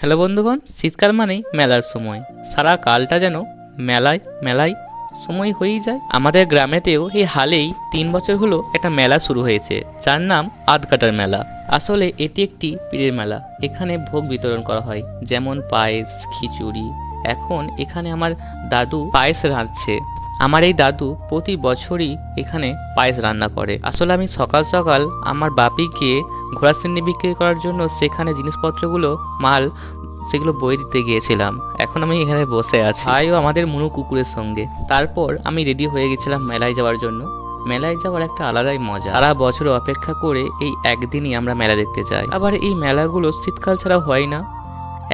Hello বন্ধুগণ, শীতকাল মানেই মেলার সময়। সারা কালটা যেন মেলায় মেলায় সময় হয়েই যায়। আমাদের গ্রামেতেও এই হালেই 3 বছর হলো একটা মেলা শুরু হয়েছে, যার নাম আধকাটার মেলা। আসলে এটি একটি পীরের মেলা। এখানে ভোগ বিতরণ করা হয়, যেমন পায়েস, খিচুড়ি। এখন এখানে আমার দাদু পায়েস রাঁধছে। আমার এই দাদু প্রতি বছরই এখানে পায়েস রান্না করে। আসলে আমি সকাল সকাল আমার বাপিকে ঘোড়া চিংড়ি বিক্রি করার জন্য সেখানে জিনিসপত্রগুলো মাল সেগুলো বয়ে দিতে গিয়েছিলাম। এখন আমি এখানে বসে আছি ভাইও আমাদের মুনু কুকুরের সঙ্গে। তারপর আমি রেডি হয়ে গেছিলাম মেলায় যাওয়ার জন্য। মেলায় যাওয়ার একটা আলাদাই মজা। সারা বছর অপেক্ষা করে এই একদিনই আমরা মেলা দেখতে যাই। আবার এই মেলাগুলো শীতকাল ছাড়া হয় না।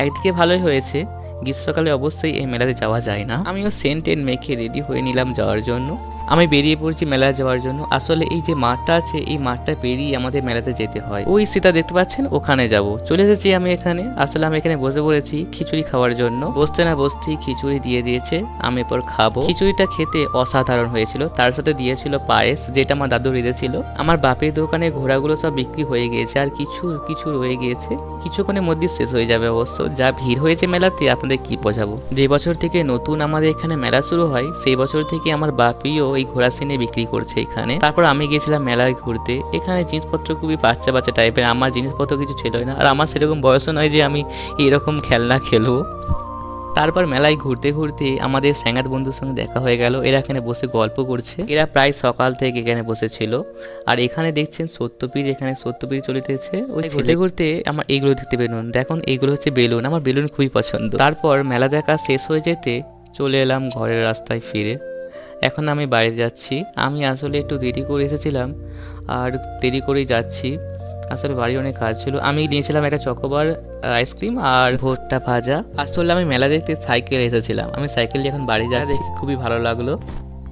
একদিকে ভালোই হয়েছে, গ্রীষ্মকালে অবশ্যই এই মেলাতে যাওয়া যায় না। আমিও সেন্ট মেখে রেডি হয়ে নিলাম যাওয়ার জন্য। আমি বেরিয়ে পড়ছি মেলায় যাওয়ার জন্য। আসলে এই যে মাঠটা আছে, এই মাঠটা পেরিয়ে আমাদের মেলাতে যেতে হয়। ওই সীতা দেখতে পাচ্ছেন, ওখানে যাব। চলে এসেছি আমি এখানে। আসলে আমি এখানে বসে পড়েছি খিচুড়ি খাওয়ার জন্য। বসতে না বসতেই খিচুড়ি দিয়ে দিয়েছে, আমি এরপর খাবো। খিচুড়িটা খেতে অসাধারণ হয়েছিল। তার সাথে দিয়েছিল পায়েস, যেটা আমার দাদু রেঁধেছিল। আমার বাপের দোকানে ঘোড়াগুলো সব বিক্রি হয়ে গিয়েছে, আর কিছু কিছু রয়ে গিয়েছে। কিছুক্ষণের মধ্যে শেষ হয়ে যাবে অবশ্য। যা ভিড় হয়েছে মেলাতে আপনাদের কি বোঝাবো। যে বছর থেকে নতুন আমাদের এখানে মেলা শুরু হয়, সেই বছর থেকে আমার বাপিও এই ঘোড়া সিনে বিক্রি করছে এখানে। তারপর আমি গিয়েছিলাম মেলায় ঘুরতে। এখানে জিনিসপত্র খুবই বাচ্চা বাচ্চা টাইপের। আমার জিনিসপত্র কিছু ছিলই না, আর আমার সেরকম বয়সও নয় যে আমি এরকম খেলনা খেলবো। তারপর মেলায় ঘুরতে ঘুরতে আমাদের স্যাঙাত বন্ধুর সঙ্গে দেখা হয়ে গেল। এরা এখানে বসে গল্প করছে। এরা প্রায় সকাল থেকে এখানে বসেছিল। আর এখানে দেখছেন সত্যপীর, এখানে সত্যপীর চলিতেছে। ওই ঘুরতে ঘুরতে আমার এইগুলো দেখতে পেলুন। দেখুন এইগুলো হচ্ছে বেলুন। আমার বেলুন খুবই পছন্দ। তারপর মেলা দেখা শেষ হয়ে যেতে চলে এলাম ঘরের রাস্তায় ফিরে। এখন আমি বাইরে যাচ্ছি। আমি আসলে একটু দেরি করে এসেছিলাম, আর দেরি করেই যাচ্ছি। আসলে বাড়ির অনেক কাজ ছিল। আমি নিয়েছিলাম একটা চকোবার আইসক্রিম আর ভুট্টা ভাজা। আসলে আমি মেলা দেখতে সাইকেল এসেছিলাম। আমি সাইকেল দিয়ে এখন বাড়ি যাচ্ছি। খুবই ভালো লাগলো।